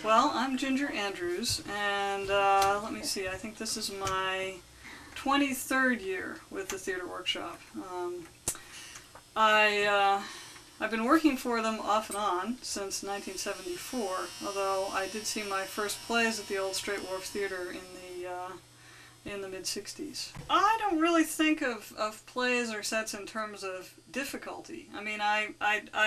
Well, I'm Ginger Andrews, and let me see, I think this is my 23rd year with the Theater Workshop. I've been working for them off and on since 1974, although I did see my first plays at the old Straight Wharf Theater in the mid-60s. I don't really think of plays or sets in terms of difficulty. I mean, I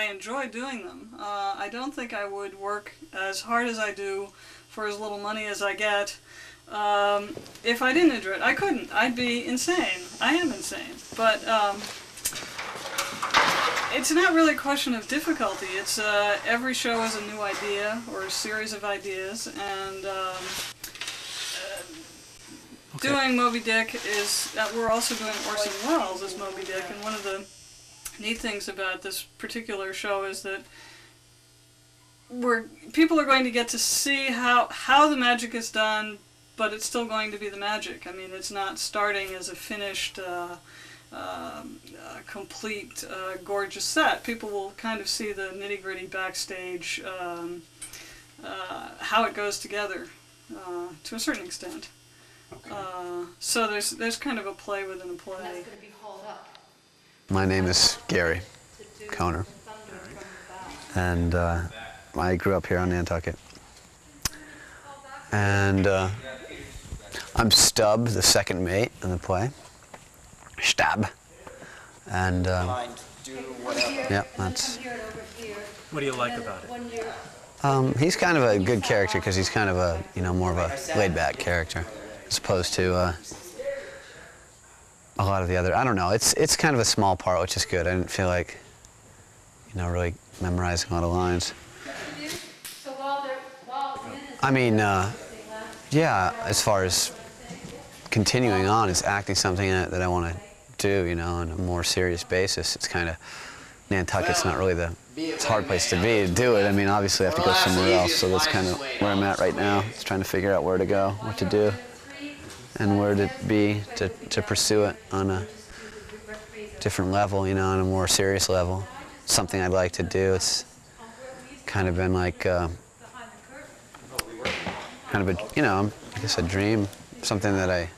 enjoy doing them. I don't think I would work as hard as I do for as little money as I get if I didn't enjoy it. I couldn't. I'd be insane. I am insane. But it's not really a question of difficulty. It's every show is a new idea or a series of ideas, and doing Moby Dick is, we're also doing Orson Welles as Moby Dick, and one of the neat things about this particular show is that people are going to get to see how the magic is done, but it's still going to be the magic. I mean, it's not starting as a finished, complete, gorgeous set. People will kind of see the nitty-gritty backstage, how it goes together, to a certain extent. Okay. So there's kind of a play within a play. My name is Gary Kohner, and I grew up here on Nantucket. And I'm Stubb, the second mate in the play. Stab. And yeah, that's. What do you like about it? He's kind of a good character because he's kind of a, more of a laid-back character, as opposed to a lot of the other. I don't know. It's kind of a small part, which is good. I didn't feel like, really memorizing a lot of lines. I mean, yeah. As far as continuing on, it's acting something that I want to do, on a more serious basis. It's kind of Nantucket's not really it's a hard place to be to do it. I mean, obviously I have to go somewhere else, so that's kind of where I'm at right now. It's trying to figure out where to go, what to do, and where to be to pursue it on a different level, on a more serious level. Something I'd like to do. It's kind of been like kind of a, I guess a dream, something that I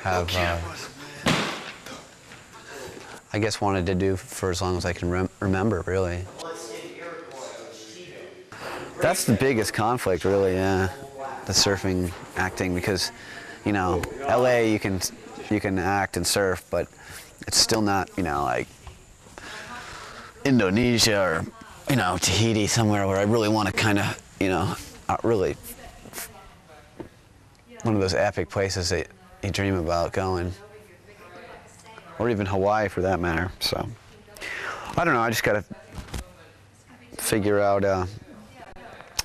have, I guess, wanted to do for as long as I can remember, really. That's the biggest conflict, really, yeah, the surfing acting, because, LA you can act and surf, but it's still not, like Indonesia or, Tahiti, somewhere where I really want to kind of, really one of those epic places that you dream about going, or even Hawaii for that matter. So I don't know, I just gotta figure out,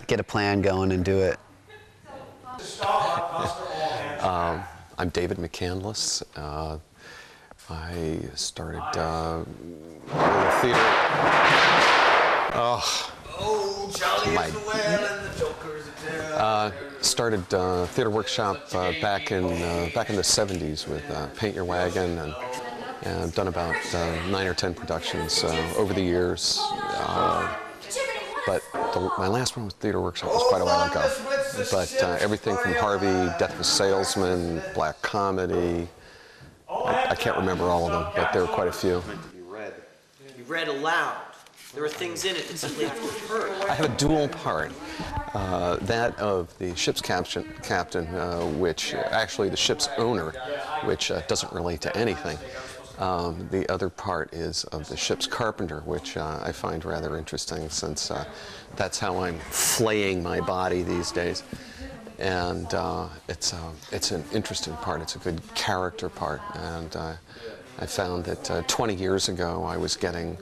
get a plan going and do it. I'm David McCandless. I started theater. Started Theater Workshop back in the 70s with Paint Your Wagon, and I've done about 9 or 10 productions over the years. But my last one with Theater Workshop was quite a while ago. But everything from Harvey, Death of a Salesman, Black Comedy, I can't remember all of them, but there were quite a few. You read aloud. There were things in it that simply heard. I have a dual part. That of the ship's captain, which actually the ship's owner, which doesn't relate to anything. The other part is of the ship's carpenter, which I find rather interesting, since that's how I'm flaying my body these days. And it's an interesting part. It's a good character part. And I found that 20 years ago I was getting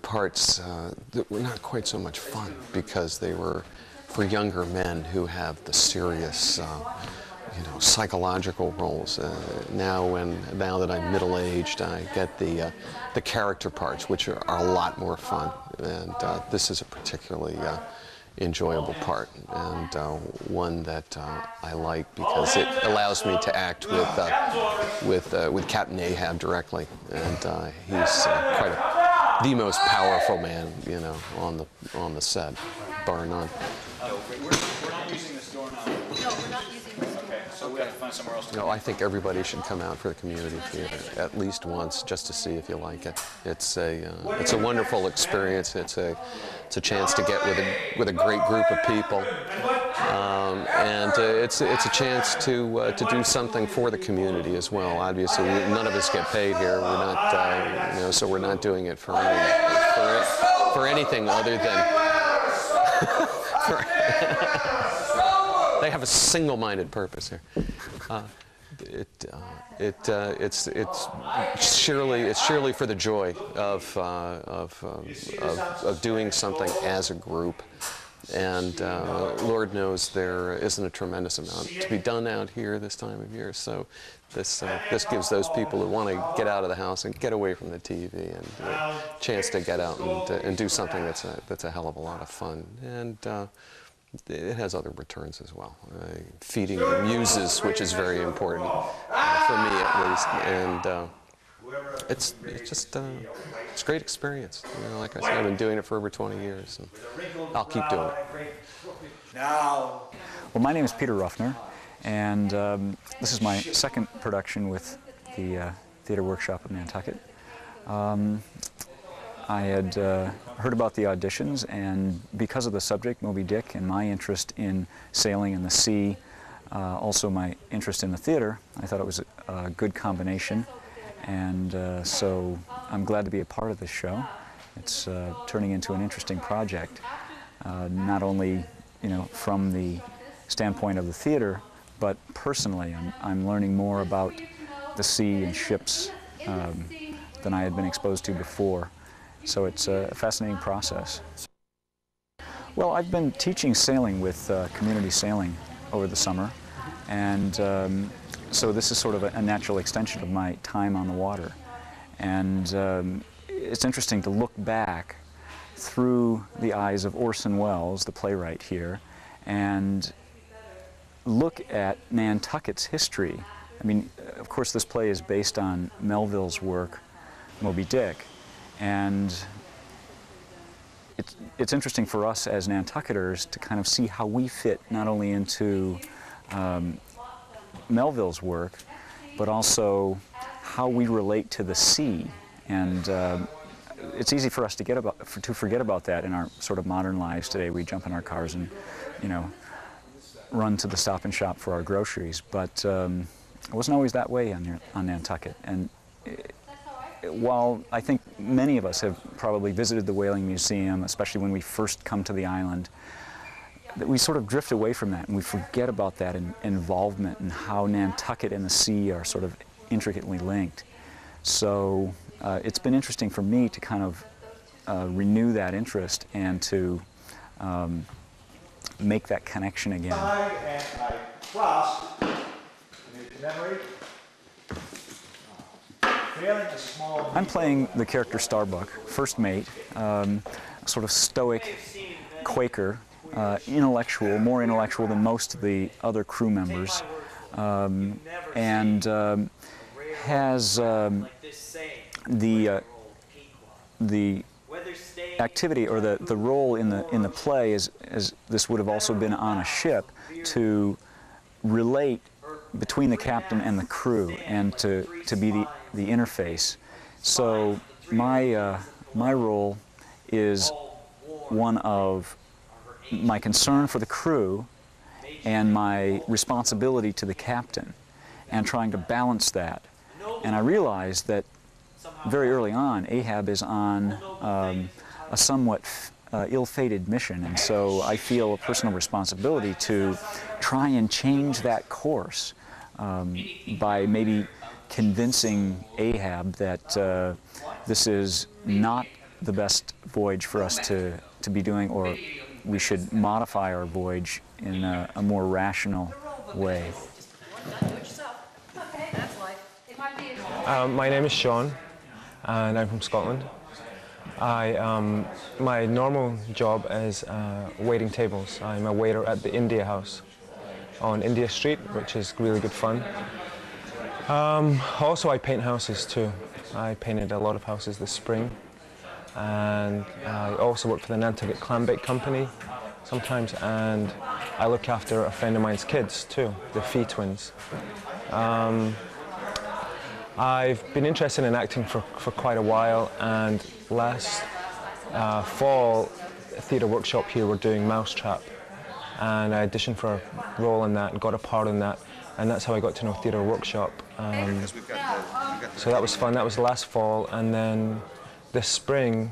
parts that were not quite so much fun, because they were for younger men who have the serious psychological roles. Now that I'm middle-aged, I get the character parts, which are a lot more fun, and this is a particularly enjoyable part, and one that I like because it allows me to act with Captain Ahab directly, and he's the most powerful man, on the set. bar none. We're not using this door now. No, we're not using this. Okay, so we have to find somewhere else to You know, I think everybody should come out for the community theater at least once, just to see if you like it. It's a wonderful experience. It's a chance to get with a great group of people, and it's a chance to do something for the community as well. Obviously, none of us get paid here. We're not, you know, so we're not doing it for anything other than. They have a single-minded purpose here. It's surely for the joy of doing something as a group, and Lord knows there isn't a tremendous amount to be done out here this time of year. So this gives those people who want to get out of the house and get away from the TV and a chance to get out and do something that's a hell of a lot of fun. And it has other returns as well. Feeding the muses, which is very important for me at least, and it's just it's a great experience. You know, like I said, I've been doing it for over 20 years, and I'll keep doing it. Well, my name is Peter Ruffner, and this is my second production with the Theater Workshop of Nantucket. I had heard about the auditions, and because of the subject, Moby Dick, and my interest in sailing in the sea, also my interest in the theater, I thought it was a good combination, and so I'm glad to be a part of this show. It's turning into an interesting project, not only, you know, from the standpoint of the theater, but personally, I'm learning more about the sea and ships than I had been exposed to before. So it's a fascinating process. Well, I've been teaching sailing with community sailing over the summer, and so this is sort of a natural extension of my time on the water. And it's interesting to look back through the eyes of Orson Welles, the playwright here, and look at Nantucket's history. I mean, of course, this play is based on Melville's work, Moby Dick. And it's interesting for us as Nantucketers to kind of see how we fit not only into Melville's work, but also how we relate to the sea. And it's easy for us to forget about that in our sort of modern lives today. We jump in our cars and, you know, run to the Stop and Shop for our groceries. But it wasn't always that way on Nantucket. And while I think many of us have probably visited the Whaling Museum, especially when we first come to the island, that we sort of drift away from that and we forget about that involvement and how Nantucket and the sea are sort of intricately linked. So it's been interesting for me to kind of renew that interest and to make that connection again. And I cross to commemorate. I'm playing the character Starbuck, first mate, sort of stoic Quaker, intellectual, more intellectual than most of the other crew members, and has the activity or the role in the play is, as this would have also been on a ship, to relate between the captain and the crew and to be the interface. So my role is one of my concern for the crew and my responsibility to the captain and trying to balance that. And I realized that very early on Ahab is on a somewhat ill-fated mission, and so I feel a personal responsibility to try and change that course by maybe convincing Ahab that this is not the best voyage for us to be doing, or we should modify our voyage in a more rational way. My name is Sean, and I'm from Scotland. My normal job is waiting tables. I'm a waiter at the India House on India Street, which is really good fun. Also, I paint houses too. I painted a lot of houses this spring, and I also work for the Nantucket Clam Bake Company, sometimes, and I look after a friend of mine's kids too, the Fee twins. I've been interested in acting for quite a while, and last fall, Theatre Workshop here were doing Mousetrap, and I auditioned for a role in that and got a part in that, and that's how I got to know Theatre Workshop. So that was fun. That was last fall, and then this spring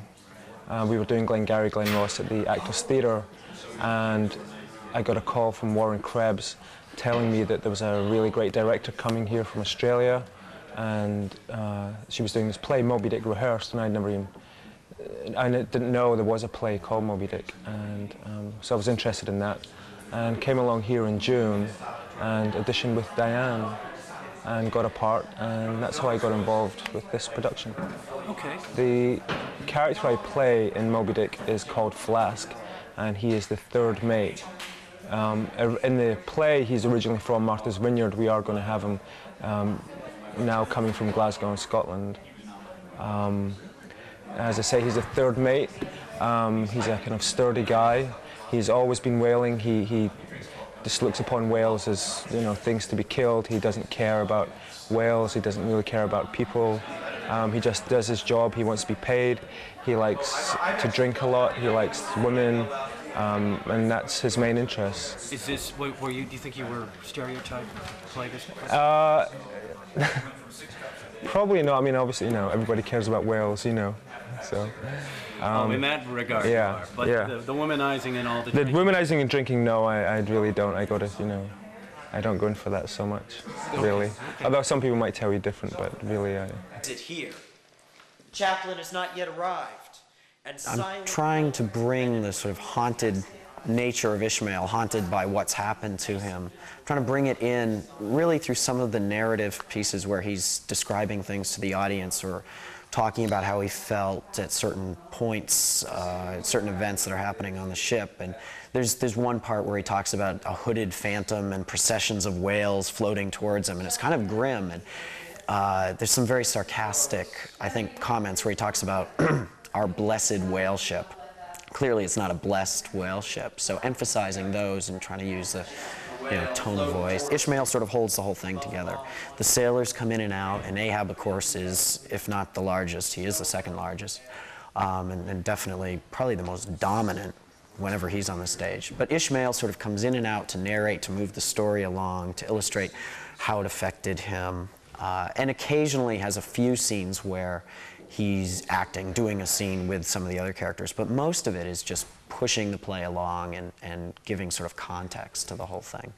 we were doing Glengarry Glen Ross at the Actors Theatre, and I got a call from Warren Krebs telling me that there was a really great director coming here from Australia, and she was doing this play, Moby Dick Rehearsed, and I didn't know there was a play called Moby Dick, and so I was interested in that, and came along here in June and auditioned with Diane and got a part, and that's how I got involved with this production. Okay. The character I play in Moby Dick is called Flask, and he is the third mate. In the play, he's originally from Martha's Vineyard. We are going to have him now coming from Glasgow in Scotland. As I say, he's a third mate. He's a kind of sturdy guy. He's always been whaling. He just looks upon whales as, you know, things to be killed. He doesn't care about whales. He doesn't really care about people. He just does his job. He wants to be paid. He likes to drink a lot. He likes women, and that's his main interest. Is this, do you think you were stereotyped to play this? Probably not. I mean, obviously, you know, everybody cares about whales, you know, so. In that regard, yeah, you are. But yeah. The womanizing and all the drinking. Womanizing and drinking, no, I really don't. I go to, you know, I don't go in for that so much, really. Okay. Although some people might tell you different, but really, I... Sit here. The chaplain has not yet arrived, and I'm trying to bring the sort of haunted nature of Ishmael, haunted by what's happened to him. I'm trying to bring it in really through some of the narrative pieces where he's describing things to the audience or talking about how he felt at certain points, certain events that are happening on the ship. And there's one part where he talks about a hooded phantom and processions of whales floating towards him, and it's kind of grim. And there's some very sarcastic, I think, comments where he talks about our blessed whale ship. Clearly it's not a blessed whale ship, so emphasizing those and trying to use the tone of voice. Ishmael sort of holds the whole thing together. The sailors come in and out, and Ahab, of course, is, if not the largest, he is the second largest, and definitely probably the most dominant whenever he's on the stage. But Ishmael sort of comes in and out to narrate, to move the story along, to illustrate how it affected him, and occasionally has a few scenes where he's acting, doing a scene with some of the other characters, but most of it is just pushing the play along and giving sort of context to the whole thing.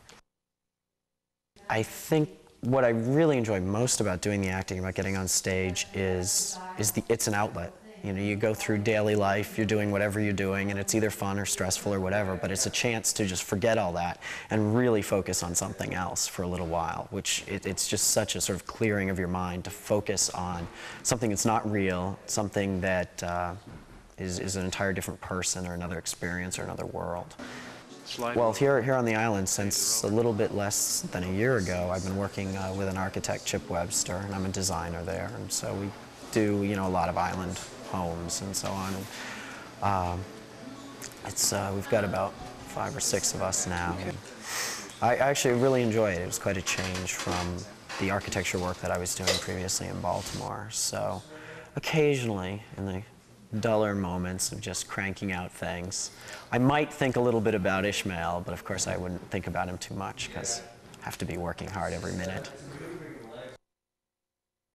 I think what I really enjoy most about doing the acting, about getting on stage, is it's an outlet. You know, you go through daily life, you're doing whatever you're doing, and it's either fun or stressful or whatever, but it's a chance to just forget all that and really focus on something else for a little while, which it's just such a sort of clearing of your mind to focus on something that's not real, something that is an entire different person or another experience or another world. Well, here on the island, since a little bit less than a year ago, I've been working with an architect, Chip Webster, and I'm a designer there, and so we do, you know, a lot of island homes and so on. And we've got about 5 or 6 of us now. And I actually really enjoy it. It was quite a change from the architecture work that I was doing previously in Baltimore. So occasionally, in the duller moments of just cranking out things, I might think a little bit about Ishmael, but of course I wouldn't think about him too much because I have to be working hard every minute.